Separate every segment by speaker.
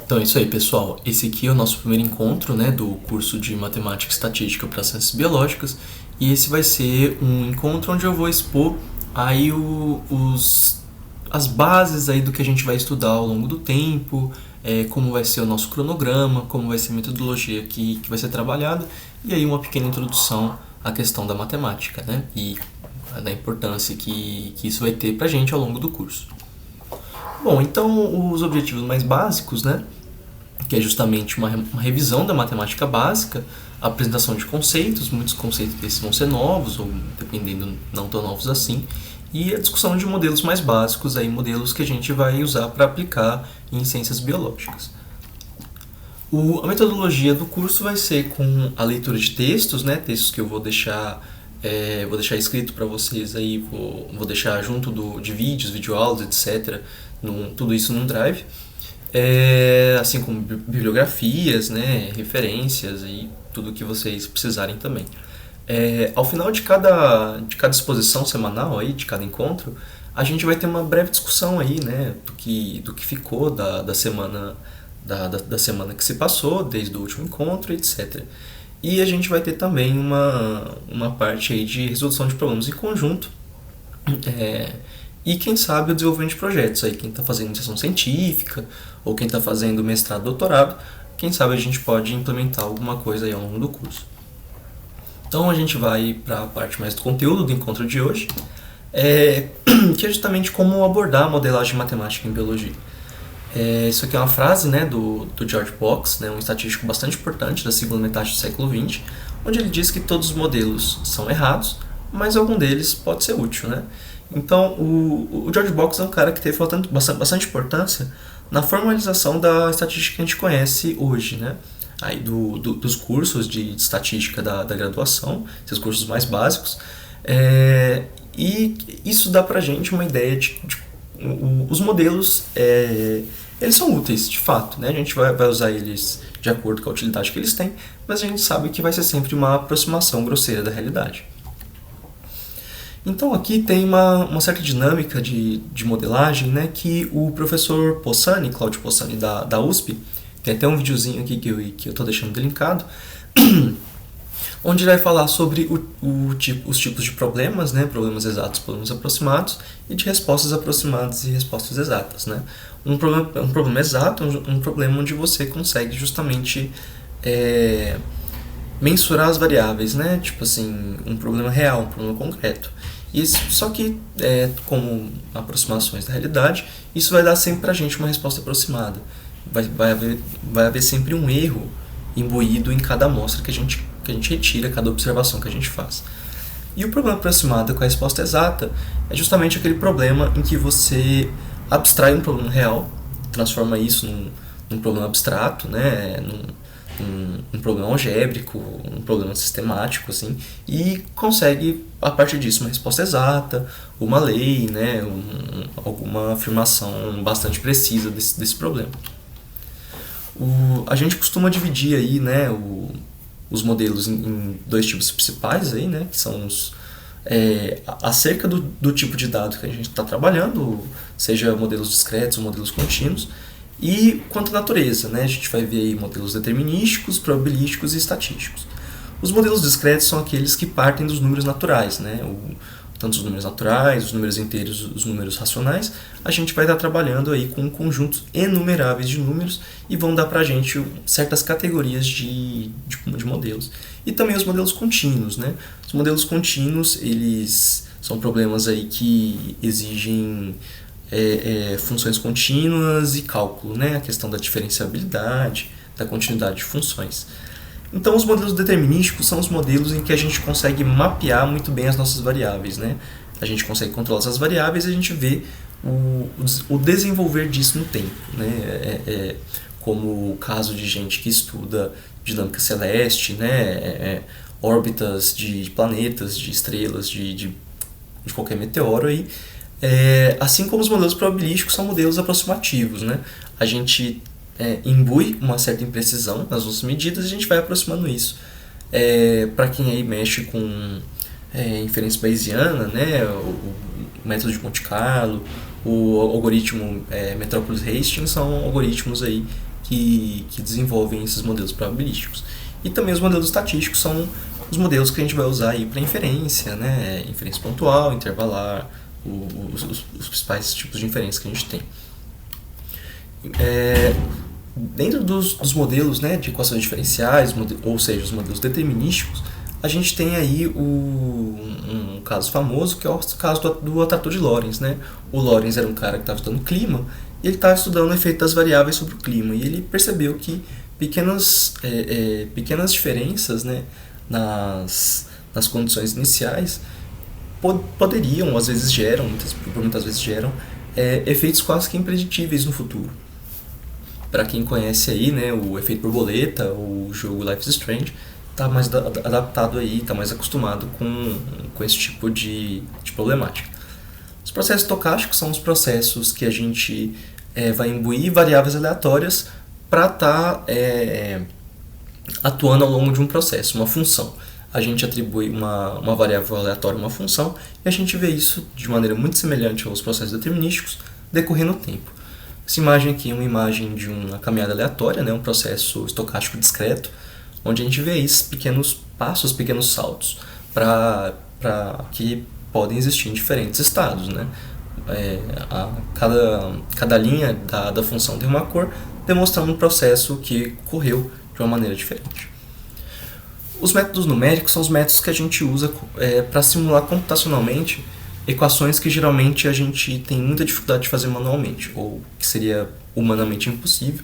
Speaker 1: Então é isso aí, pessoal. Esse aqui é o nosso primeiro encontro, né, do curso de Matemática e Estatística para Ciências Biológicas. E esse vai ser um encontro onde eu vou expor aí as bases aí do que a gente vai estudar ao longo do tempo, como vai ser o nosso cronograma, como vai ser a metodologia que vai ser trabalhada, e aí uma pequena introdução à questão da matemática, né, e da importância que isso vai ter para a gente ao longo do curso. Bom, então os objetivos mais básicos, né, que é justamente uma revisão da matemática básica, a apresentação de conceitos, muitos conceitos desses vão ser novos, ou dependendo, não tão novos assim, e a discussão de modelos mais básicos, aí, modelos que a gente vai usar para aplicar em ciências biológicas. A metodologia do curso vai ser com a leitura de textos, né, textos que eu vou deixar escrito para vocês aí, vou deixar junto de vídeos, videoaulas, etc., tudo isso num drive. Assim como bibliografias, né, referências e tudo que vocês precisarem também. Ao final de cada exposição semanal, aí, de cada encontro, a gente vai ter uma breve discussão aí, né, do que ficou da semana, da semana que se passou, desde o último encontro, etc. E a gente vai ter também uma parte aí de resolução de problemas em conjunto, e quem sabe o desenvolvimento de projetos. Aí quem está fazendo iniciação científica ou quem está fazendo mestrado, doutorado, quem sabe a gente pode implementar alguma coisa aí ao longo do curso. Então a gente vai para a parte mais do conteúdo do encontro de hoje, que é justamente como abordar a modelagem matemática em biologia. Isso aqui é uma frase, né, do George Box, né, um estatístico bastante importante da segunda metade do século XX, onde ele diz que todos os modelos são errados, mas algum deles pode ser útil, né? Então, o George Box é um cara que teve bastante importância na formalização da estatística que a gente conhece hoje, né? Aí dos cursos de estatística da graduação, esses cursos mais básicos, e isso dá pra gente uma ideia de os modelos, eles são úteis, de fato, né? A gente vai usar eles de acordo com a utilidade que eles têm, mas a gente sabe que vai ser sempre uma aproximação grosseira da realidade. Então aqui tem uma certa dinâmica de modelagem, né, que o professor Possani, Cláudio Possani da USP, tem até um videozinho aqui que eu estou deixando linkado, onde ele vai falar sobre os tipos de problemas, né, problemas exatos, problemas aproximados, e de respostas aproximadas e respostas exatas. Né. Um problema exato é um problema onde você consegue justamente mensurar as variáveis, né, tipo assim, um problema real, um problema concreto. Só que, como aproximações da realidade, isso vai dar sempre pra gente uma resposta aproximada. Vai haver sempre um erro imbuído em cada amostra que a gente retira, cada observação que a gente faz. E o problema aproximado com a resposta exata é justamente aquele problema em que você abstrai um problema real, transforma isso num problema abstrato, né, um problema algébrico, um problema sistemático, assim, e consegue, a partir disso, uma resposta exata, uma lei, né, alguma afirmação bastante precisa desse problema. A gente costuma dividir aí, né, os modelos em dois tipos principais, aí, né, que são acerca do tipo de dado que a gente está trabalhando, seja modelos discretos ou modelos contínuos, e quanto à natureza, né? A gente vai ver aí modelos determinísticos, probabilísticos e estatísticos. Os modelos discretos são aqueles que partem dos números naturais, né? Tanto os números naturais, os números inteiros, os números racionais. A gente vai estar trabalhando aí com conjuntos enumeráveis de números e vão dar para a gente certas categorias de modelos. E também os modelos contínuos, né? Os modelos contínuos, eles são problemas aí que exigem funções contínuas e cálculo, né? A questão da diferenciabilidade, da continuidade de funções. Então, os modelos determinísticos são os modelos em que a gente consegue mapear muito bem as nossas variáveis, né? A gente consegue controlar essas variáveis e a gente vê o desenvolver disso no tempo, né? Como o caso de gente que estuda dinâmica celeste, né? Órbitas de planetas, de estrelas, de qualquer meteoro aí. Assim como os modelos probabilísticos são modelos aproximativos, né? A gente imbui uma certa imprecisão nas nossas medidas e a gente vai aproximando isso. Para quem aí mexe com inferência bayesiana, né? O método de Monte Carlo, o algoritmo Metropolis Hastings são algoritmos aí que desenvolvem esses modelos probabilísticos. E também os modelos estatísticos são os modelos que a gente vai usar aí para inferência, né? Inferência pontual, intervalar, os principais tipos de inferência que a gente tem. Dentro dos modelos, né, de equações diferenciais, ou seja, os modelos determinísticos, a gente tem aí um caso famoso, que é o caso do atrator de Lorentz, né? O Lorentz era um cara que estava estudando clima, e ele estava estudando o efeito das variáveis sobre o clima, e ele percebeu que pequenas diferenças, né, nas condições iniciais poderiam, ou às vezes geram, muitas vezes geram, efeitos quase que impreditíveis no futuro. Para quem conhece aí, né, o efeito borboleta, o jogo Life is Strange, está mais adaptado aí, está mais acostumado com esse tipo de problemática. Os processos estocásticos são os processos que a gente vai imbuir variáveis aleatórias para estar atuando ao longo de um processo, uma função. A gente atribui uma variável aleatória a uma função e a gente vê isso de maneira muito semelhante aos processos determinísticos decorrendo o tempo. Essa imagem aqui é uma imagem de uma caminhada aleatória, né, um processo estocástico discreto, onde a gente vê esses pequenos passos, pequenos saltos, para que podem existir em diferentes estados, né? Cada linha da função tem uma cor, demonstrando um processo que ocorreu de uma maneira diferente. Os métodos numéricos são os métodos que a gente usa para simular computacionalmente equações que geralmente a gente tem muita dificuldade de fazer manualmente, ou que seria humanamente impossível.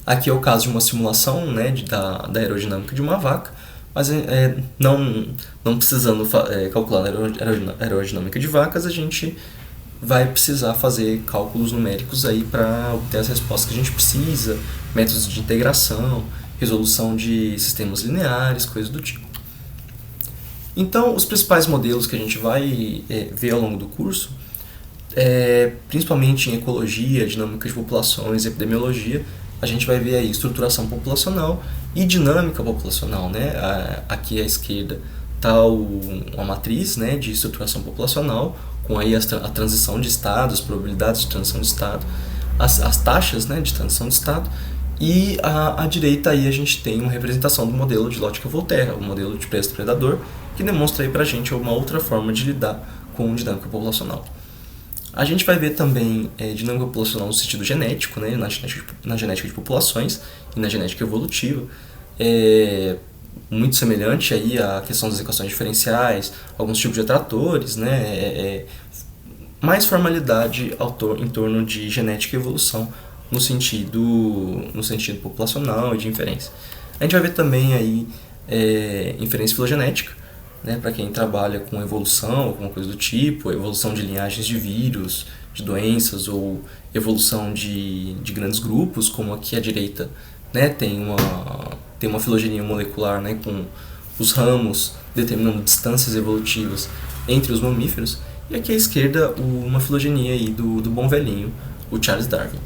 Speaker 1: Aqui é o caso de uma simulação, né, da aerodinâmica de uma vaca, mas não precisando calcular a aerodinâmica de vacas, a gente vai precisar fazer cálculos numéricos aí para obter as respostas que a gente precisa, métodos de integração, resolução de sistemas lineares, coisas do tipo. Então, os principais modelos que a gente vai ver ao longo do curso, principalmente em ecologia, dinâmica de populações e epidemiologia, a gente vai ver aí estruturação populacional e dinâmica populacional, né? Aqui à esquerda está uma matriz, né, de estruturação populacional, com aí a transição de estado, as probabilidades de transição de estado, as taxas, né, de transição de estado, e à direita aí a gente tem uma representação do modelo de Lotka-Volterra, o modelo de preço-predador, que demonstra aí pra gente uma outra forma de lidar com dinâmica populacional. A gente vai ver também dinâmica populacional no sentido genético, né, na genética de populações e na genética evolutiva, muito semelhante aí à questão das equações diferenciais, alguns tipos de atratores, né, mais formalidade em torno de genética e evolução no sentido populacional e de inferência. A gente vai ver também aí inferência filogenética, né, para quem trabalha com evolução, alguma coisa do tipo, evolução de linhagens de vírus, de doenças, ou evolução de grandes grupos, como aqui à direita, né, tem uma filogenia molecular, né, com os ramos determinando distâncias evolutivas entre os mamíferos, e aqui à esquerda uma filogenia aí do bom velhinho, o Charles Darwin.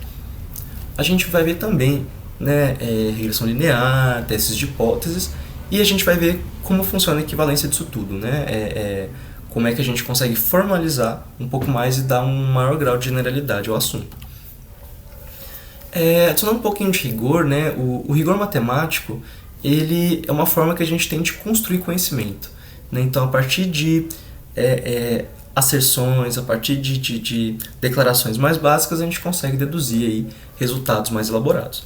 Speaker 1: A gente vai ver também, né, regressão linear, testes de hipóteses, e a gente vai ver como funciona a equivalência disso tudo, né? Como é que a gente consegue formalizar um pouco mais e dar um maior grau de generalidade ao assunto. Adicionando um pouquinho de rigor, né? O rigor matemático, ele é uma forma que a gente tem de construir conhecimento, né? Então, a partir de asserções, a partir de declarações mais básicas, a gente consegue deduzir aí resultados mais elaborados.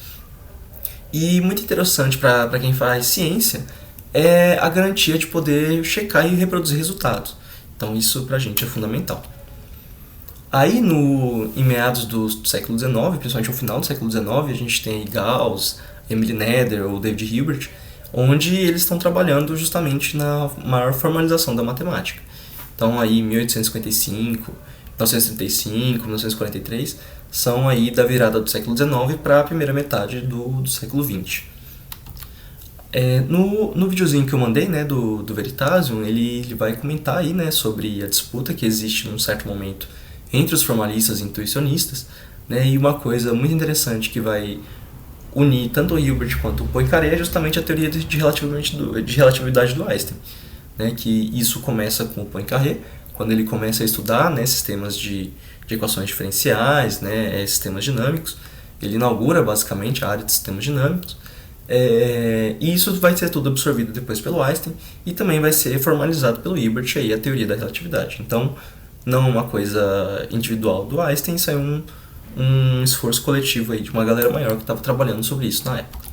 Speaker 1: E muito interessante para quem faz ciência é a garantia de poder checar e reproduzir resultados. Então isso pra gente é fundamental. Aí em meados do século XIX, principalmente no final do século XIX, a gente tem Gauss, Emily Noether ou David Hilbert, onde eles estão trabalhando justamente na maior formalização da matemática. Então aí 1855, 1935, 1943 são aí da virada do século XIX para a primeira metade do século XX. No videozinho que eu mandei, né, do Veritasium, ele vai comentar aí, né, sobre a disputa que existe num certo momento entre os formalistas e intuicionistas, né, e uma coisa muito interessante que vai unir tanto o Hilbert quanto o Poincaré é justamente a teoria de relatividade do Einstein, né, que isso começa com o Poincaré, quando ele começa a estudar, né, sistemas de equações diferenciais, né, sistemas dinâmicos, Ele inaugura basicamente a área de sistemas dinâmicos. E isso vai ser tudo absorvido depois pelo Einstein e também vai ser formalizado pelo Hilbert aí a teoria da relatividade. Então, não é uma coisa individual do Einstein, isso é um esforço coletivo aí de uma galera maior que estava trabalhando sobre isso na época.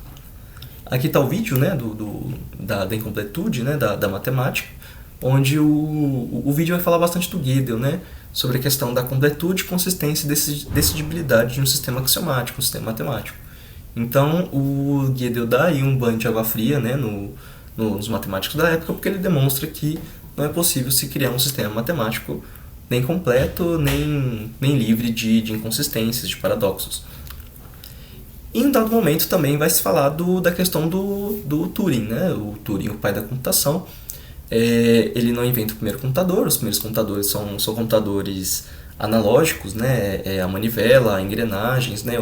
Speaker 1: Aqui está o vídeo, né, da incompletude, né, da matemática, onde o vídeo vai falar bastante do Gödel, né, sobre a questão da completude, consistência e decidibilidade de um sistema axiomático, um sistema matemático. Então, o Gödel dá aí um banho de água fria, né, nos matemáticos da época, porque ele demonstra que não é possível se criar um sistema matemático nem completo, nem livre de inconsistências, de paradoxos. E em um dado momento também vai se falar da questão do Turing, né? O Turing, o pai da computação. Ele não inventa o primeiro computador, os primeiros computadores são computadores analógicos, né? A manivela, a engrenagens, né?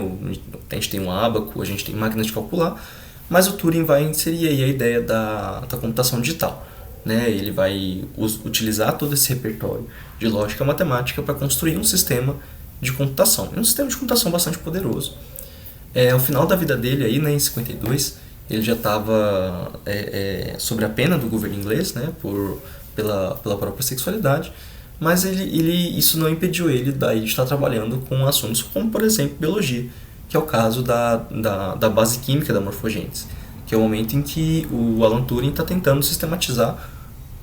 Speaker 1: A gente tem um ábaco, a gente tem máquinas de calcular, mas o Turing vai inserir aí a ideia da computação digital. Né? Ele vai utilizar todo esse repertório de lógica matemática para construir um sistema de computação. É um sistema de computação bastante poderoso. Ao final da vida dele, aí, né, em 52, ele já estava sob a pena do governo inglês, né, pela própria sexualidade, mas isso não impediu ele daí de estar trabalhando com assuntos como, por exemplo, biologia, que é o caso da base química da morfogênese, que é o momento em que o Alan Turing está tentando sistematizar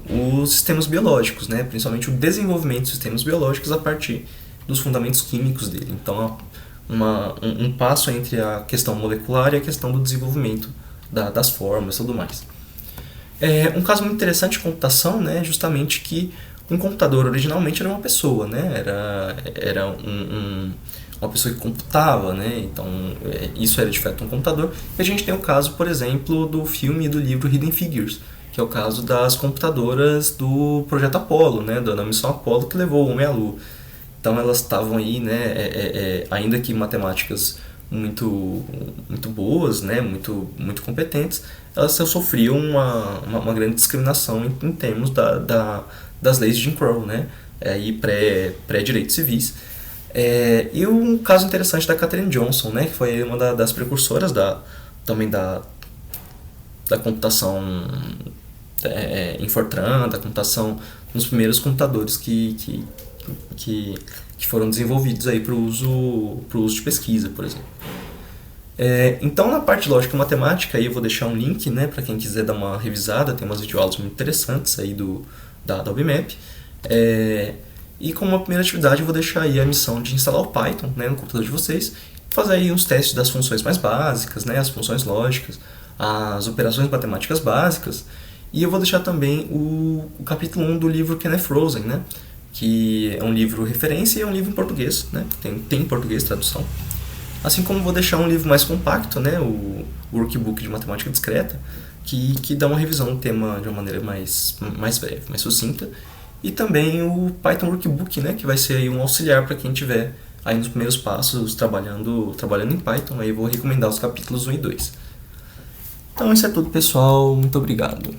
Speaker 1: os sistemas biológicos, né, principalmente o desenvolvimento de sistemas biológicos a partir dos fundamentos químicos dele. Então, um passo entre a questão molecular e a questão do desenvolvimento das formas e tudo mais. Um caso muito interessante de computação, né, é justamente que um computador originalmente era uma pessoa, né, era uma pessoa que computava, né, então isso era de fato um computador. E a gente tem o caso, por exemplo, do filme e do livro Hidden Figures, que é o caso das computadoras do projeto Apollo, né, da missão Apollo que levou o homem à Lua. Então elas estavam aí, né, ainda que matemáticas muito boas, né, muito competentes, elas sofriam uma grande discriminação em termos das leis de Jim Crow, né, e pré-direitos civis. E um caso interessante da Katherine Johnson, né, que foi uma das precursoras também da computação em Fortran, da computação nos primeiros computadores que foram desenvolvidos aí para o uso de pesquisa, por exemplo. Então, na parte de lógica e matemática, aí eu vou deixar um link, né, para quem quiser dar uma revisada, tem umas videoaulas muito interessantes aí da UBMAP. E como uma primeira atividade, eu vou deixar aí a missão de instalar o Python, né, no computador de vocês, fazer aí uns testes das funções mais básicas, né, as funções lógicas, as operações matemáticas básicas, e eu vou deixar também o capítulo 1 do livro Kenneth Rosen, né, que é um livro referência e é um livro em português, né, tem em português tradução. Assim como vou deixar um livro mais compacto, né, o Workbook de Matemática Discreta, que dá uma revisão do tema de uma maneira mais breve, mais sucinta, e também o Python Workbook, né, que vai ser aí um auxiliar para quem estiver aí nos primeiros passos trabalhando em Python. Aí eu vou recomendar os capítulos 1 e 2. Então isso é tudo, pessoal. Muito obrigado.